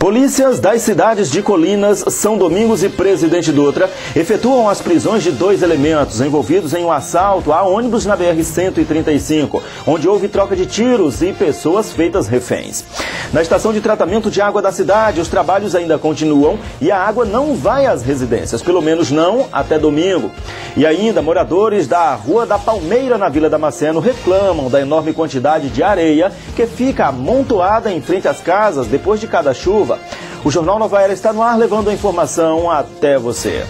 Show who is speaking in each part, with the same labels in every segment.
Speaker 1: Polícias das cidades de Colinas, São Domingos e Presidente Dutra efetuam as prisões de 2 elementos envolvidos em um assalto a ônibus na BR-135, onde houve troca de tiros e pessoas feitas reféns. Na estação de tratamento de água da cidade, os trabalhos ainda continuam e a água não vai às residências, pelo menos não até domingo. E ainda, moradores da Rua da Palmeira, na Vila Damasceno, reclamam da enorme quantidade de areia que fica amontoada em frente às casas depois de cada chuva. O Jornal Nova Era está no ar, levando a informação até você.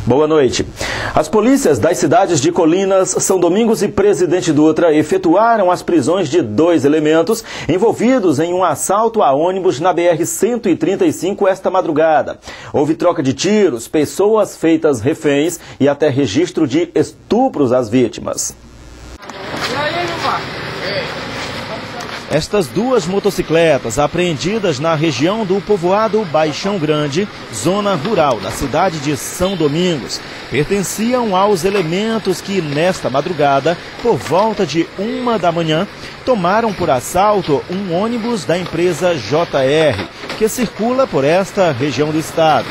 Speaker 1: Boa noite. As polícias das cidades de Colinas, São Domingos e Presidente Dutra efetuaram as prisões de 2 elementos envolvidos em um assalto a ônibus na BR-135 esta madrugada. Houve troca de tiros, pessoas feitas reféns e até registro de estupros às vítimas. Estas 2 motocicletas apreendidas na região do povoado Baixão Grande, zona rural da cidade de São Domingos, pertenciam aos elementos que, nesta madrugada, por volta de 1 da manhã, tomaram por assalto um ônibus da empresa JR, que circula por esta região do estado.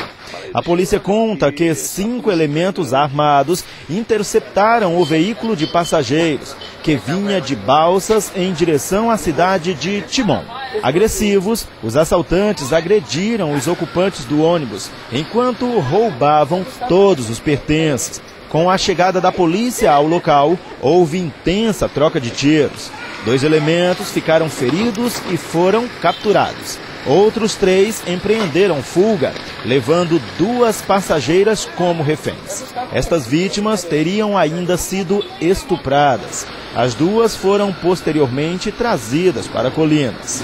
Speaker 1: A polícia conta que 5 elementos armados interceptaram o veículo de passageiros, que vinha de Balsas em direção à cidade de Timon. Agressivos, os assaltantes agrediram os ocupantes do ônibus, enquanto roubavam todos os pertences. Com a chegada da polícia ao local, houve intensa troca de tiros. 2 elementos ficaram feridos e foram capturados. Outros 3 empreenderam fuga, levando 2 passageiras como reféns. Estas vítimas teriam ainda sido estupradas. As 2 foram posteriormente trazidas para Colinas.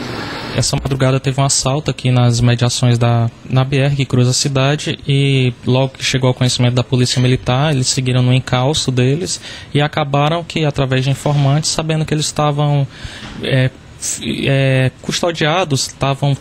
Speaker 2: Essa madrugada teve um assalto aqui nas mediações na BR que cruza a cidade, e logo que chegou ao conhecimento da Polícia Militar, eles seguiram no encalço deles e acabaram que, através de informantes, sabendo que eles estavam custodiados, estavam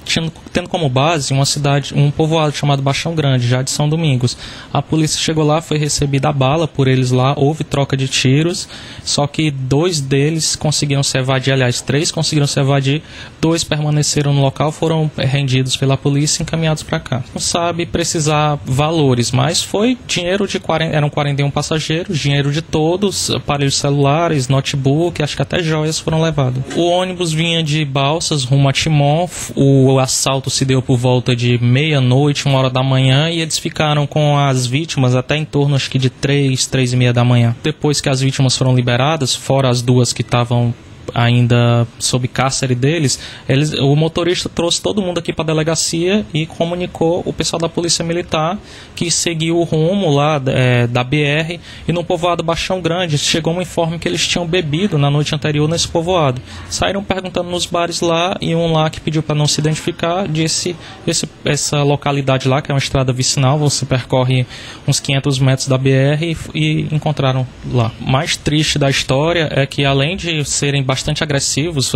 Speaker 2: tendo como base uma cidade, um povoado chamado Baixão Grande, já de São Domingos. A polícia chegou lá, foi recebida a bala por eles lá, houve troca de tiros, só que 2 deles conseguiram se evadir, aliás, 3 conseguiram se evadir, 2 permaneceram no local, foram rendidos pela polícia e encaminhados para cá. Não sabe precisar valores, mas foi dinheiro de eram 41 passageiros, dinheiro de todos, aparelhos celulares, notebook, acho que até joias foram levados. O ônibus vinha de Balsas rumo a Timon. O assalto se deu por volta de meia-noite, 1 hora da manhã, e eles ficaram com as vítimas até em torno, acho que de 3h30 da manhã. Depois que as vítimas foram liberadas, fora as 2 que estavam ainda sob cárcere deles, o motorista trouxe todo mundo aqui para a delegacia e comunicou o pessoal da Polícia Militar, que seguiu o rumo lá da BR, e no povoado Baixão Grande chegou um informe que eles tinham bebido na noite anterior nesse povoado. Saíram perguntando nos bares lá, e um lá que pediu para não se identificar disse essa localidade lá, que é uma estrada vicinal, você percorre uns 500 metros da BR, e encontraram lá. O mais triste da história é que, além de serem bastante agressivos,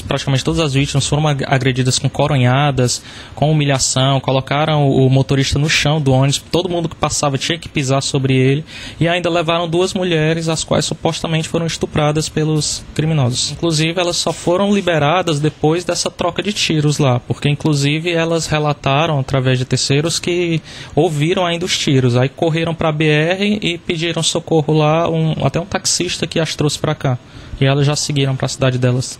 Speaker 2: praticamente todas as vítimas foram agredidas com coronhadas, com humilhação, colocaram o motorista no chão do ônibus, todo mundo que passava tinha que pisar sobre ele, e ainda levaram 2 mulheres, as quais supostamente foram estupradas pelos criminosos. Inclusive, elas só foram liberadas depois dessa troca de tiros lá, porque inclusive elas relataram, através de terceiros, que ouviram ainda os tiros, aí correram para a BR e pediram socorro lá, até um taxista que as trouxe para cá, e elas já seguiram para a cidade delas.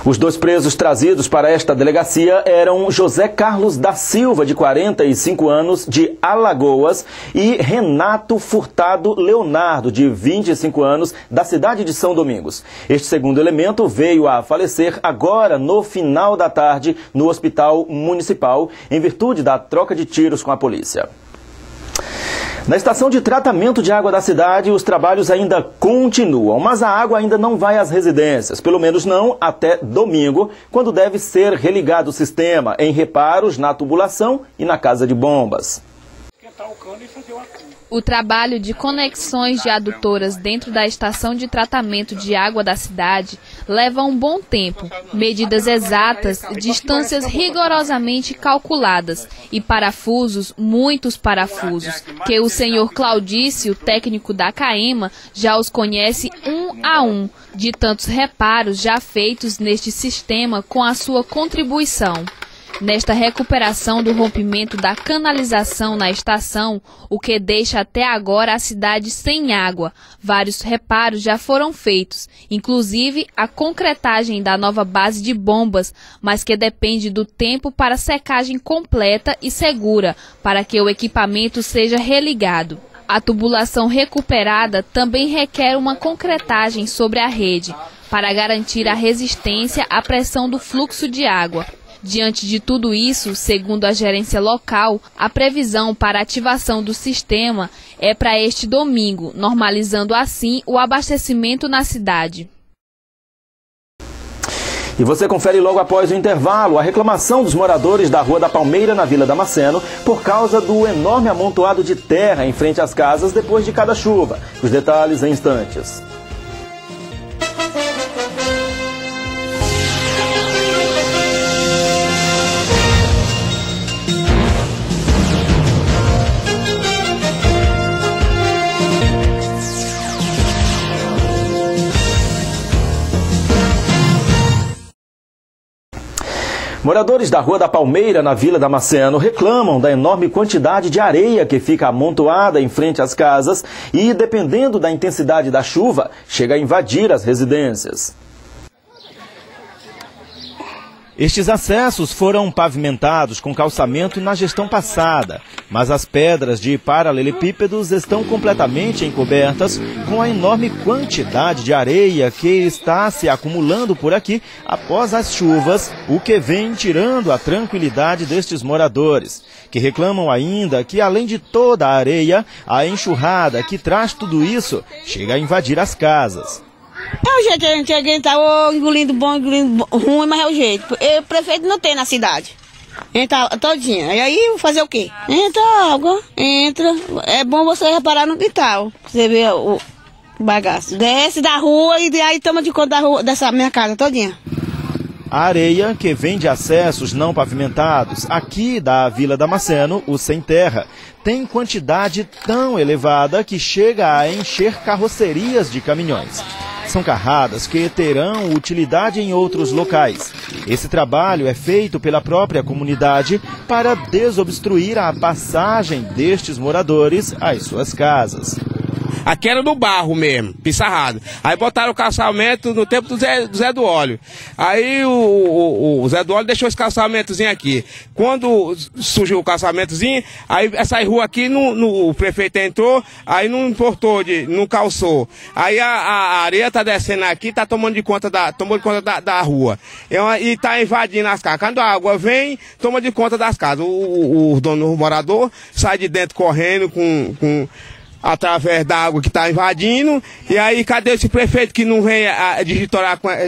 Speaker 1: Os 2 presos trazidos para esta delegacia eram José Carlos da Silva, de 45 anos, de Alagoas, e Renato Furtado Leonardo, de 25 anos, da cidade de São Domingos. Este segundo elemento veio a falecer agora, no final da tarde, no Hospital Municipal, em virtude da troca de tiros com a polícia. Na estação de tratamento de água da cidade, os trabalhos ainda continuam, mas a água ainda não vai às residências, pelo menos não até domingo, quando deve ser religado o sistema em reparos na tubulação e na casa de bombas.
Speaker 3: O trabalho de conexões de adutoras dentro da estação de tratamento de água da cidade leva um bom tempo, medidas exatas, distâncias rigorosamente calculadas e parafusos, muitos parafusos, que o senhor Claudício, técnico da CAEMA, já os conhece um a um, de tantos reparos já feitos neste sistema com a sua contribuição. Nesta recuperação do rompimento da canalização na estação, o que deixa até agora a cidade sem água. Vários reparos já foram feitos, inclusive a concretagem da nova base de bombas, mas que depende do tempo para secagem completa e segura, para que o equipamento seja religado. A tubulação recuperada também requer uma concretagem sobre a rede, para garantir a resistência à pressão do fluxo de água. Diante de tudo isso, segundo a gerência local, a previsão para a ativação do sistema é para este domingo, normalizando assim o abastecimento na cidade.
Speaker 1: E você confere logo após o intervalo a reclamação dos moradores da Rua da Palmeira, na Vila Damasceno, por causa do enorme amontoado de terra em frente às casas depois de cada chuva. Os detalhes em instantes. Moradores da Rua da Palmeira, na Vila Damasceno, reclamam da enorme quantidade de areia que fica amontoada em frente às casas e, dependendo da intensidade da chuva, chega a invadir as residências. Estes acessos foram pavimentados com calçamento na gestão passada, mas as pedras de paralelepípedos estão completamente encobertas com a enorme quantidade de areia que está se acumulando por aqui após as chuvas, o que vem tirando a tranquilidade destes moradores, que reclamam ainda que, além de toda a areia, a enxurrada que traz tudo isso chega a invadir as casas.
Speaker 4: É o jeito, a gente tá engolindo bom, engolindo ruim, mas é o jeito. O prefeito não tem na cidade. Entra todinha. E aí, fazer o quê? Entra água, entra. É bom você reparar no quintal. Você vê o bagaço. Desce da rua e aí toma de conta da rua, dessa minha casa todinha.
Speaker 1: A areia, que vem de acessos não pavimentados, aqui da Vila Damasceno, o Sem Terra, tem quantidade tão elevada que chega a encher carrocerias de caminhões. São carradas que terão utilidade em outros locais. Esse trabalho é feito pela própria comunidade para desobstruir a passagem destes moradores às suas casas.
Speaker 5: Aqui era no barro mesmo, pissarrado. Aí botaram o calçamento no tempo do Zé do Óleo. Aí o Zé do Óleo deixou esse calçamentozinho aqui. Quando surgiu o calçamentozinho, aí essa rua aqui, o prefeito entrou, aí não importou, não calçou. Aí a areia tá descendo aqui, tá tomando de conta da rua. E tá invadindo as casas. Quando a água vem, toma de conta das casas. O dono, o morador, sai de dentro correndo através da água que está invadindo. E aí, cadê esse prefeito que não vem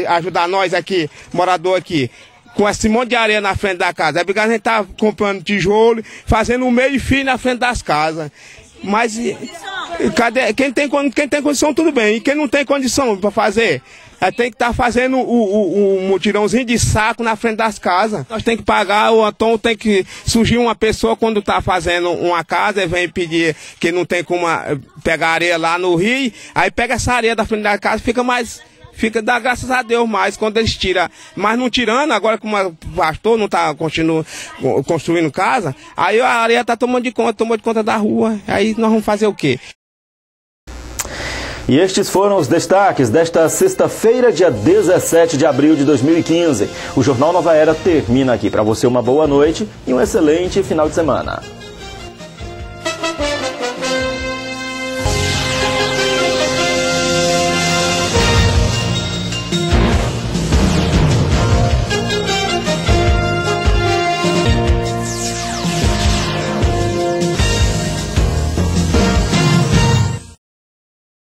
Speaker 5: ajudar nós aqui, morador aqui, com esse monte de areia na frente da casa? É porque a gente tá comprando tijolo, fazendo um meio fio na frente das casas. Mas cadê? Quem tem condição, tudo bem. E quem não tem condição para fazer, tem que estar fazendo um mutirãozinho de saco na frente das casas. Nós temos que pagar, ou então tem que surgir uma pessoa quando está fazendo uma casa e vem pedir que não tem como pegar areia lá no rio, aí pega essa areia da frente da casa, dá graças a Deus mais quando eles tiram. Mas não tirando, agora como o pastor não está construindo casa, aí a areia está tomando de conta da rua. Aí nós vamos fazer o quê?
Speaker 1: E estes foram os destaques desta sexta-feira, dia 17 de abril de 2015. O Jornal Nova Era termina aqui. Para você, uma boa noite e um excelente final de semana.